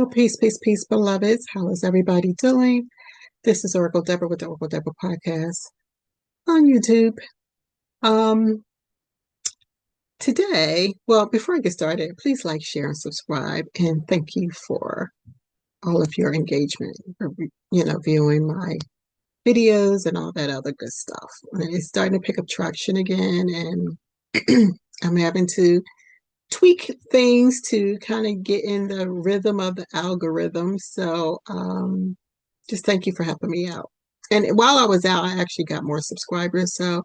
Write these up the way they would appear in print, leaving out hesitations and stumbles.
Well, peace, peace, peace, beloveds. How is everybody doing? This is Oracle Deborah with the Oracle Deborah podcast on YouTube. Um, Today, well, before I get started, please like, share, and subscribe. And thank you for all of your engagement, viewing my videos and all that other good stuff. It's starting to pick up traction again, and I'm having to tweak things to kind of get in the rhythm of the algorithm. So, just thank you for helping me out. And while I was out, I actually got more subscribers. So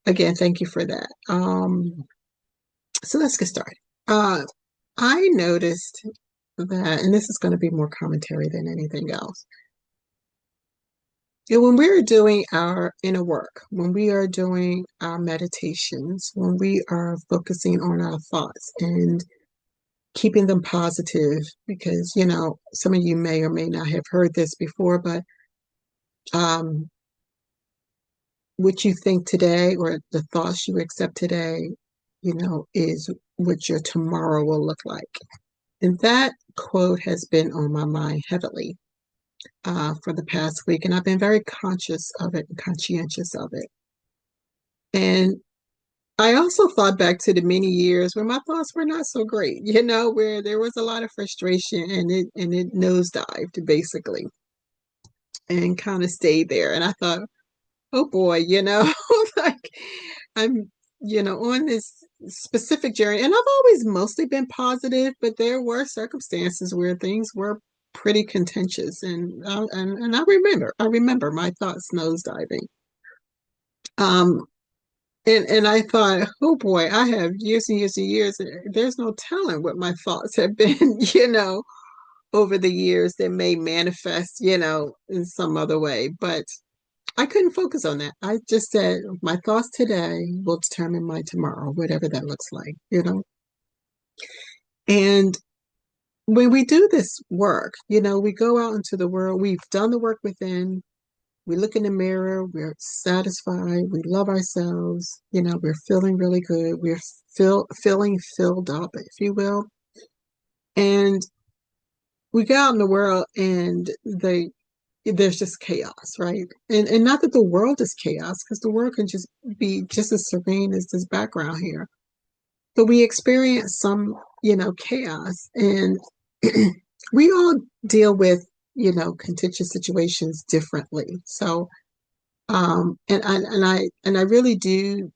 again, thank you for that. So let's get started. I noticed that, and this is going to be more commentary than anything else. When we're doing our inner work, when we are doing our meditations, when we are focusing on our thoughts and keeping them positive, because, some of you may or may not have heard this before, but what you think today or the thoughts you accept today, is what your tomorrow will look like. And that quote has been on my mind heavily for the past week, and I've been very conscious of it and conscientious of it. And I also thought back to the many years where my thoughts were not so great, where there was a lot of frustration and it nosedived basically and kind of stayed there. And I thought, oh boy, like I'm, on this specific journey. And I've always mostly been positive, but there were circumstances where things were pretty contentious. And I remember my thoughts nosediving. And I thought, oh boy, I have years and years and years. There's no telling what my thoughts have been, over the years that may manifest, in some other way. But I couldn't focus on that. I just said, my thoughts today will determine my tomorrow, whatever that looks like, And when we do this work, we go out into the world, we've done the work within, we look in the mirror, we're satisfied, we love ourselves, we're feeling really good, we're feeling filled up, if you will. And we go out in the world and there's just chaos, right? And not that the world is chaos, because the world can just be just as serene as this background here. But we experience some, chaos, and we all deal with, contentious situations differently. So, and I really do.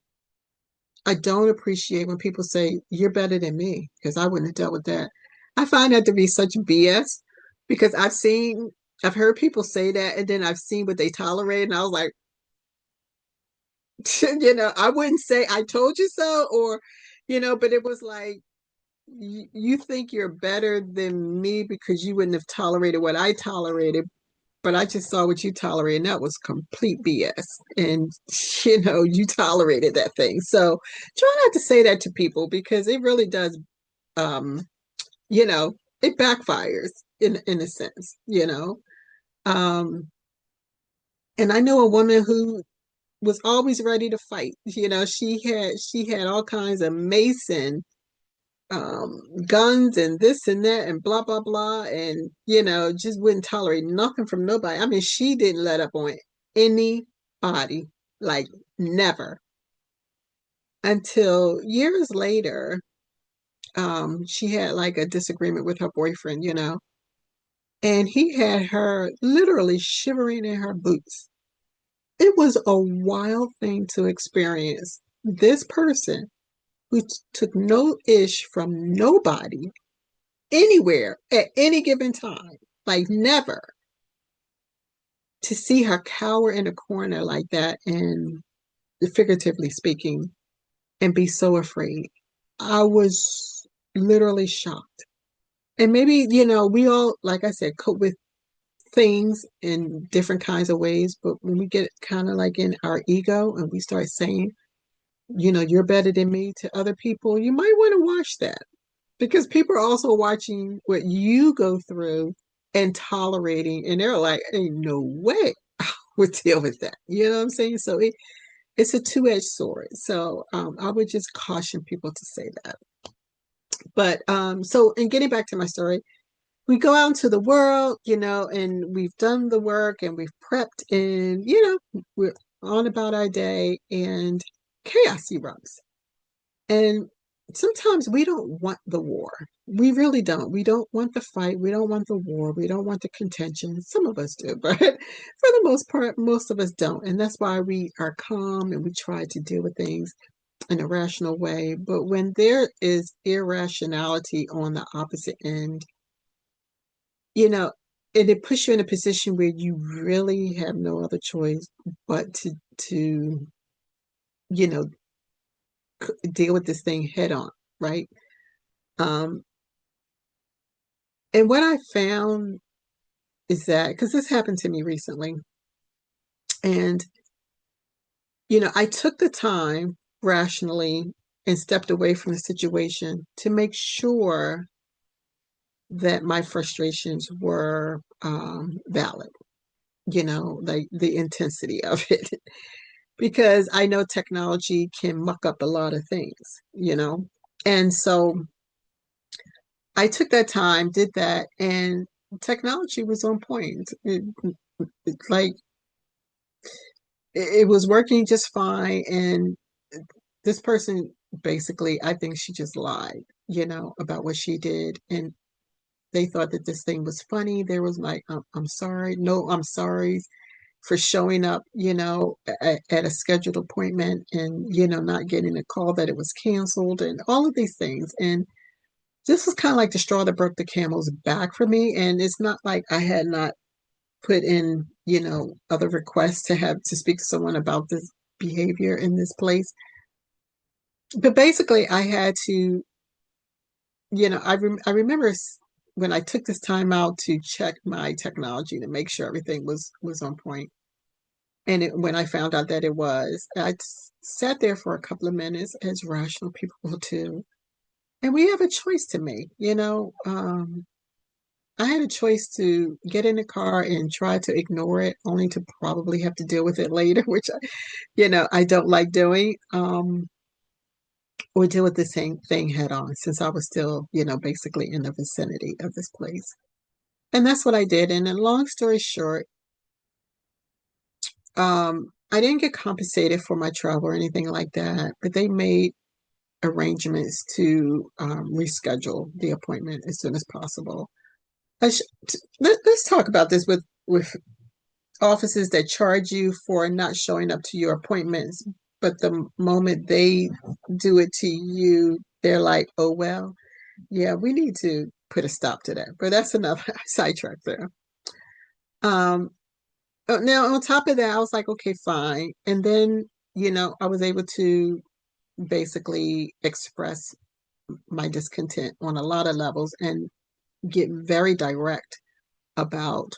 I don't appreciate when people say you're better than me, because I wouldn't have dealt with that. I find that to be such BS, because I've heard people say that, and then I've seen what they tolerate, and I was like, I wouldn't say I told you so, or, but it was like, you think you're better than me because you wouldn't have tolerated what I tolerated, but I just saw what you tolerated, and that was complete BS. And, you tolerated that thing. So try not to say that to people, because it really does, it backfires in a sense, and I know a woman who was always ready to fight. She had all kinds of Mason guns and this and that and blah blah blah, and just wouldn't tolerate nothing from nobody. I mean, she didn't let up on anybody, like never, until years later. She had like a disagreement with her boyfriend, and he had her literally shivering in her boots. It was a wild thing to experience. This person who took no ish from nobody anywhere at any given time, like never, to see her cower in a corner like that, and figuratively speaking, and be so afraid. I was literally shocked. And maybe, we all, like I said, cope with things in different kinds of ways, but when we get kind of like in our ego and we start saying, you're better than me to other people, you might want to watch that, because people are also watching what you go through and tolerating, and they're like, ain't no way I would deal with that. You know what I'm saying? So it's a two-edged sword. So I would just caution people to say that. But so in getting back to my story, we go out into the world, and we've done the work and we've prepped and, we're on about our day and chaos erupts. And sometimes we don't want the war. We really don't. We don't want the fight. We don't want the war. We don't want the contention. Some of us do, but for the most part, most of us don't. And that's why we are calm and we try to deal with things in a rational way. But when there is irrationality on the opposite end, you know, and it puts you in a position where you really have no other choice but to you know deal with this thing head on, right? Um, and what I found is that because this happened to me recently, and I took the time rationally and stepped away from the situation to make sure that my frustrations were valid, like the intensity of it. Because I know technology can muck up a lot of things. And so I took that time, did that, and technology was on point. Like it was working just fine. And this person basically, I think she just lied, about what she did. And they thought that this thing was funny. There was like, I'm sorry. No, I'm sorry for showing up, at a scheduled appointment and, not getting a call that it was canceled and all of these things. And this was kind of like the straw that broke the camel's back for me. And it's not like I had not put in, other requests to have to speak to someone about this behavior in this place. But basically, I had to, I remember when I took this time out to check my technology to make sure everything was on point. And when I found out that it was, I sat there for a couple of minutes, as rational people will do. And we have a choice to make. I had a choice to get in the car and try to ignore it, only to probably have to deal with it later, which I don't like doing, or deal with the same thing head on, since I was still, basically in the vicinity of this place. And that's what I did. And then, long story short, I didn't get compensated for my travel or anything like that, but they made arrangements to reschedule the appointment as soon as possible. Let's talk about this with offices that charge you for not showing up to your appointments, but the moment they do it to you, they're like, "Oh well, yeah, we need to put a stop to that." But that's another sidetrack there. Um, Now on top of that, I was like, okay, fine. And then, I was able to basically express my discontent on a lot of levels and get very direct about,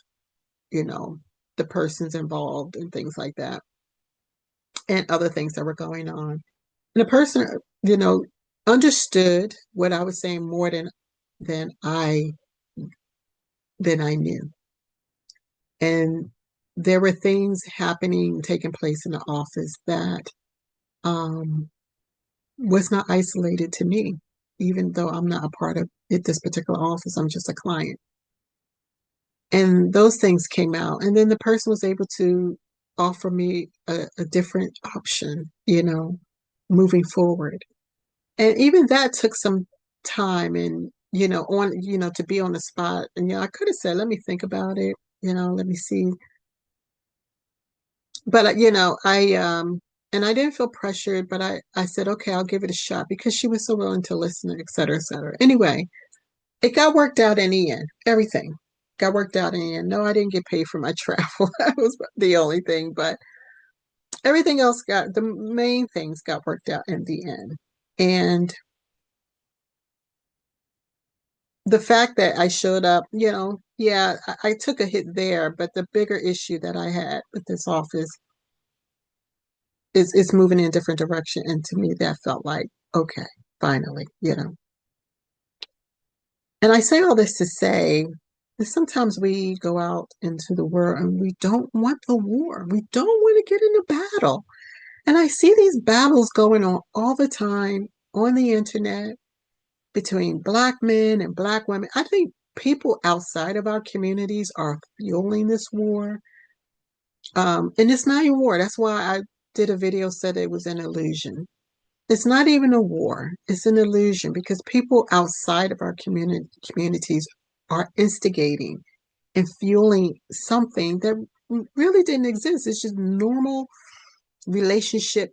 you know, the persons involved and things like that, and other things that were going on. And the person, you know, understood what I was saying more than I than I knew. And there were things happening, taking place in the office that um, was not isolated to me, even though I'm not a part of this particular office. I'm just a client. And those things came out. And then the person was able to offer me a different option, moving forward. And even that took some time and, to be on the spot. And, I could have said, let me think about it, let me see. But, and I didn't feel pressured, but I said, okay, I'll give it a shot because she was so willing to listen, et cetera, et cetera. Anyway, it got worked out in the end. Everything got worked out in the end. No, I didn't get paid for my travel. That was the only thing, but everything else the main things got worked out in the end. And the fact that I showed up, yeah, I took a hit there, but the bigger issue that I had with this office is moving in a different direction. And to me, that felt like, okay, finally. And I say all this to say that sometimes we go out into the world and we don't want the war. We don't want to get in a battle. And I see these battles going on all the time on the internet between Black men and Black women. I think people outside of our communities are fueling this war. And it's not a war. That's why I did a video said it was an illusion. It's not even a war. It's an illusion because people outside of our communities are instigating and fueling something that really didn't exist. It's just normal relationship,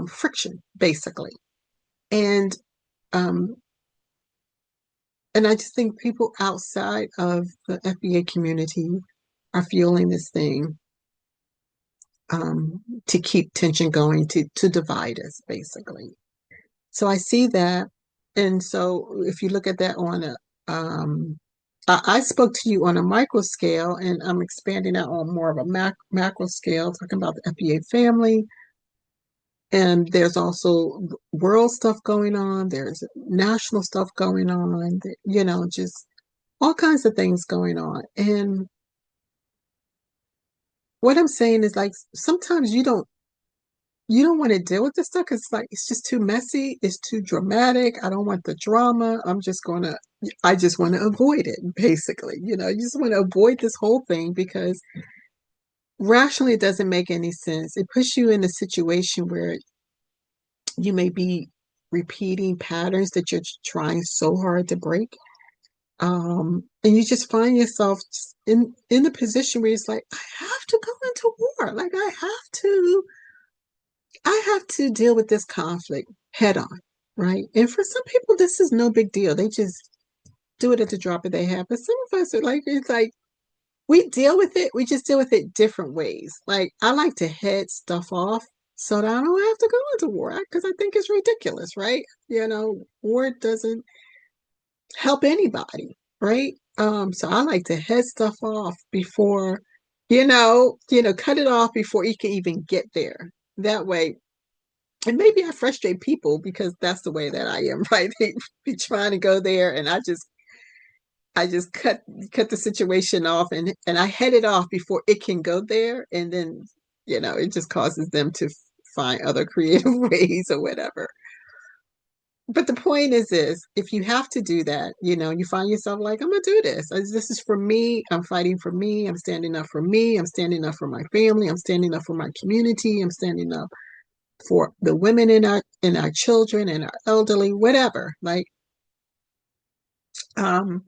friction, basically. And um, and I just think people outside of the FBA community are fueling this thing to keep tension going, to divide us, basically. So I see that. And so if you look at that on I spoke to you on a micro scale, and I'm expanding out on more of a macro scale, talking about the FBA family. And there's also world stuff going on. There's national stuff going on, just all kinds of things going on. And what I'm saying is like sometimes you don't want to deal with this stuff because it's like it's just too messy, it's too dramatic. I don't want the drama. I just want to avoid it, basically. You just want to avoid this whole thing because rationally it doesn't make any sense. It puts you in a situation where you may be repeating patterns that you're trying so hard to break. And you just find yourself in the position where it's like, I have to go into war. Like I have to deal with this conflict head on, right? And for some people, this is no big deal. They just do it at the drop of their hat. But some of us are like, it's like we deal with it. We just deal with it different ways. Like I like to head stuff off so that I don't have to go into war because I think it's ridiculous, right? War doesn't help anybody, right? So I like to head stuff off before, cut it off before you can even get there. That way, and maybe I frustrate people because that's the way that I am, right? They be trying to go there, and I just cut the situation off, and I head it off before it can go there, and then it just causes them to find other creative ways or whatever. But the point is this: if you have to do that, you find yourself like, I'm gonna do this. This is for me. I'm fighting for me. I'm standing up for me. I'm standing up for my family. I'm standing up for my community. I'm standing up for the women in our children and our elderly, whatever. Like, um,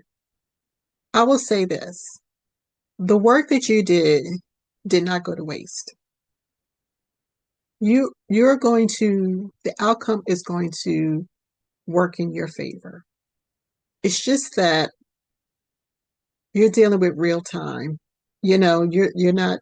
I will say this: the work that you did not go to waste. The outcome is going to work in your favor. It's just that you're dealing with real time. You're not.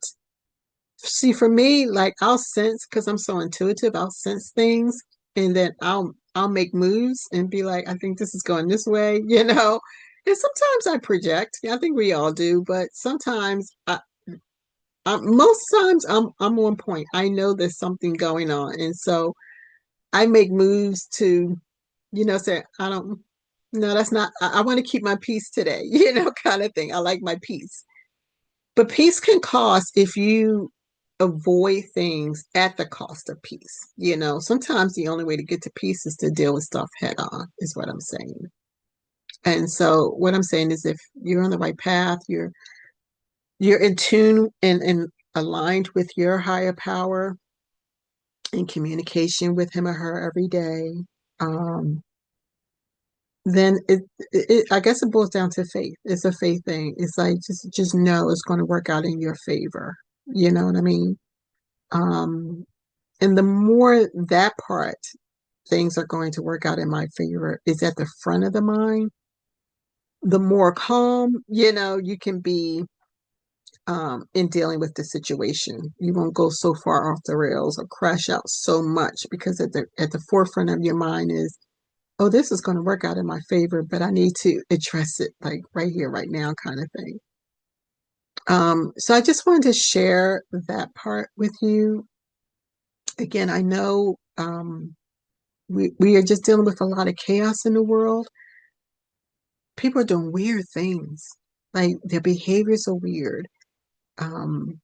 See, for me, like I'll sense because I'm so intuitive. I'll sense things, and then I'll make moves and be like, I think this is going this way. And sometimes I project. Yeah, I think we all do, but sometimes most times I'm on point. I know there's something going on, and so I make moves to, say I don't. No, that's not. I want to keep my peace today. Kind of thing. I like my peace. But peace can cost if you avoid things at the cost of peace. Sometimes the only way to get to peace is to deal with stuff head on, is what I'm saying. And so what I'm saying is if you're on the right path, you're in tune and aligned with your higher power in communication with him or her every day, then I guess it boils down to faith. It's a faith thing. It's like just know it's going to work out in your favor. You know what I mean? Um, and the more that part things are going to work out in my favor is at the front of the mind, the more calm, you can be in dealing with the situation. You won't go so far off the rails or crash out so much because at the forefront of your mind is, oh, this is going to work out in my favor, but I need to address it like right here, right now, kind of thing. So I just wanted to share that part with you. Again, I know we are just dealing with a lot of chaos in the world. People are doing weird things. Like their behaviors are weird. Um,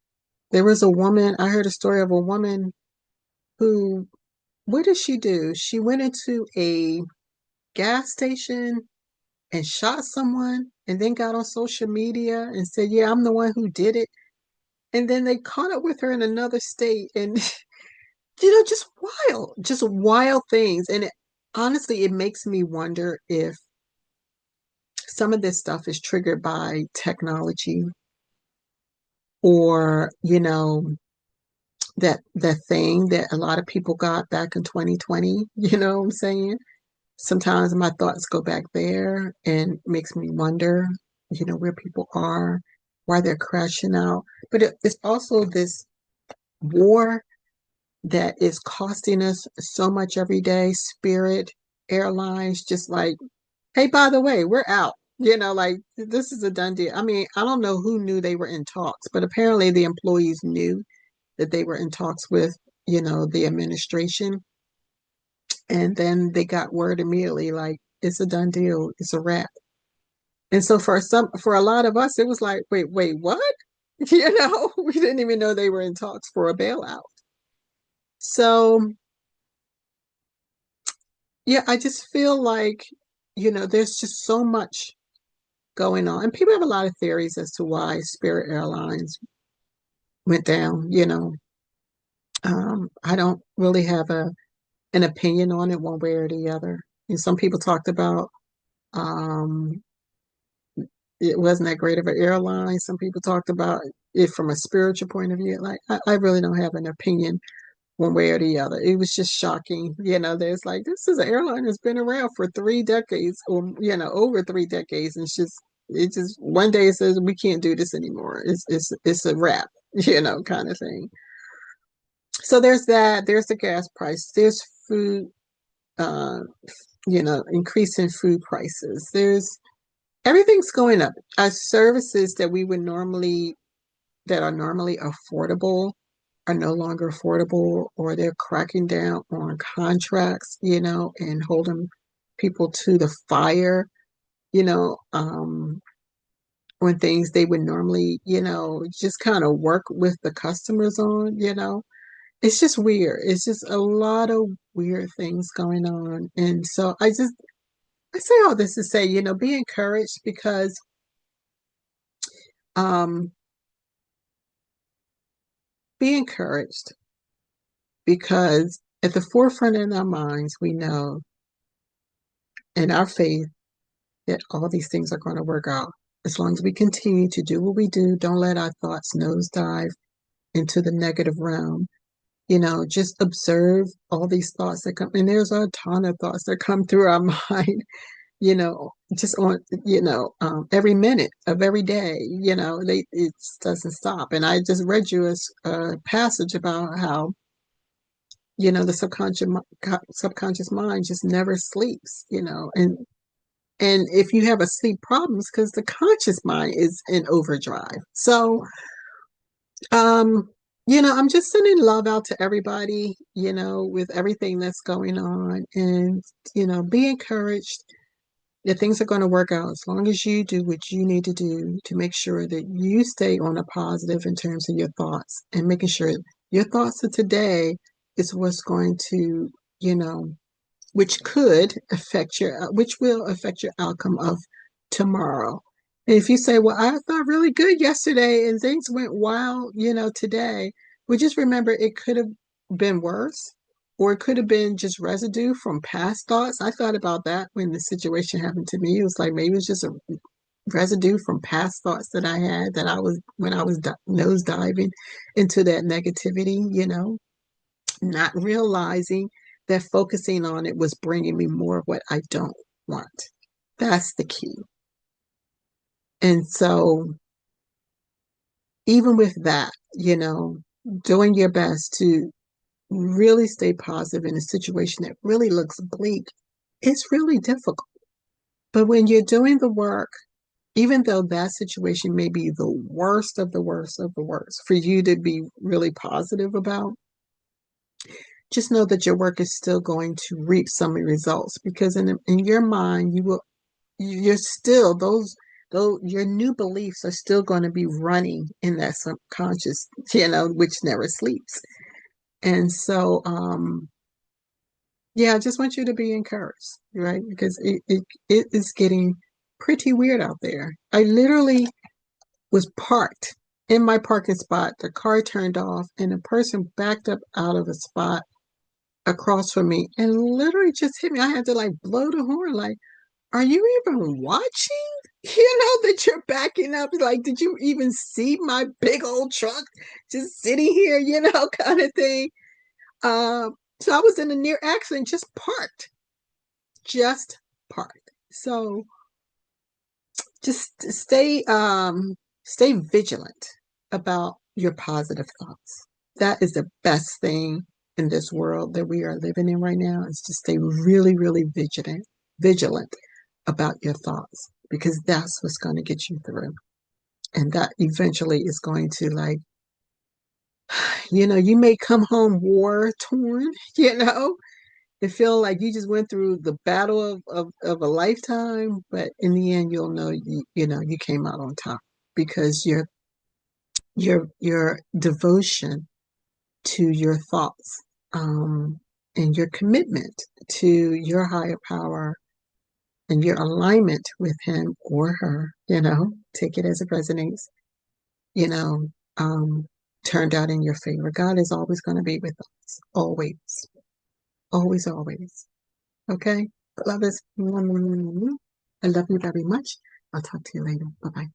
there was a woman, I heard a story of a woman who, what did she do? She went into a gas station and shot someone and then got on social media and said, yeah, I'm the one who did it. And then they caught up with her in another state and, just wild things. And honestly, it makes me wonder if some of this stuff is triggered by technology or, that thing that a lot of people got back in 2020, you know what I'm saying? Sometimes my thoughts go back there and makes me wonder, where people are, why they're crashing out. But it's also this war that is costing us so much every day. Spirit Airlines, just like, hey, by the way, we're out. Like this is a done deal. I mean, I don't know who knew they were in talks, but apparently the employees knew that they were in talks with, the administration. And then they got word immediately, like, it's a done deal, it's a wrap. And so for a lot of us, it was like, wait, what? We didn't even know they were in talks for a bailout. So yeah, I just feel like, there's just so much going on. And people have a lot of theories as to why Spirit Airlines went down, I don't really have an opinion on it one way or the other. And some people talked about um, it wasn't that great of an airline. Some people talked about it from a spiritual point of view. Like, I really don't have an opinion one way or the other. It was just shocking. There's like, this is an airline that's been around for 3 decades or, over 3 decades. And it just, one day it says, we can't do this anymore. It's a wrap, kind of thing. So there's that. There's the gas price. There's food, uh, increasing food prices. There's everything's going up. Our services that are normally affordable are no longer affordable, or they're cracking down on contracts, and holding people to the fire, you know, um, on things they would normally, just kind of work with the customers on. It's just weird. It's just a lot of weird things going on. And so I say all this to say, be encouraged because um be encouraged because at the forefront in our minds, we know in our faith that all these things are going to work out. As long as we continue to do what we do, don't let our thoughts nosedive into the negative realm. Just observe all these thoughts that come, and there's a ton of thoughts that come through our mind, just on, every minute of every day, it doesn't stop. And I just read you a passage about how the subconscious mind just never sleeps, and if you have a sleep problems because the conscious mind is in overdrive. So um I'm just sending love out to everybody, with everything that's going on, and be encouraged that things are going to work out as long as you do what you need to do to make sure that you stay on a positive in terms of your thoughts, and making sure your thoughts of today is what's going to, you know, which will affect your outcome of tomorrow. And if you say, well, I thought really good yesterday and things went wild, today, well, just remember it could have been worse, or it could have been just residue from past thoughts. I thought about that when the situation happened to me. It was like maybe it was just a residue from past thoughts that I had that I was when I was nose diving into that negativity, not realizing that focusing on it was bringing me more of what I don't want. That's the key. And so, even with that, doing your best to really stay positive in a situation that really looks bleak, it's really difficult. But when you're doing the work, even though that situation may be the worst of the worst of the worst for you to be really positive about, just know that your work is still going to reap some results, because in your mind you're still those your new beliefs are still going to be running in that subconscious, which never sleeps. And so yeah, I just want you to be encouraged, right? Because it is getting pretty weird out there. I literally was parked in my parking spot. The car turned off, and a person backed up out of a spot across from me and literally just hit me. I had to like blow the horn, like, are you even watching? That you're backing up. Like, did you even see my big old truck just sitting here, kind of thing? So I was in a near accident, just parked. So just stay vigilant about your positive thoughts. That is the best thing in this world that we are living in right now, is to stay really, really vigilant about your thoughts, because that's what's going to get you through. And that eventually is going to, like, you may come home war torn, and feel like you just went through the battle of a lifetime, but in the end you'll know you came out on top, because your devotion to your thoughts, and your commitment to your higher power, and your alignment with him or her, take it as it resonates, you know, um, turned out in your favor. God is always going to be with us. Always. Always, always. Okay? Love is. I love you very much. I'll talk to you later. Bye bye.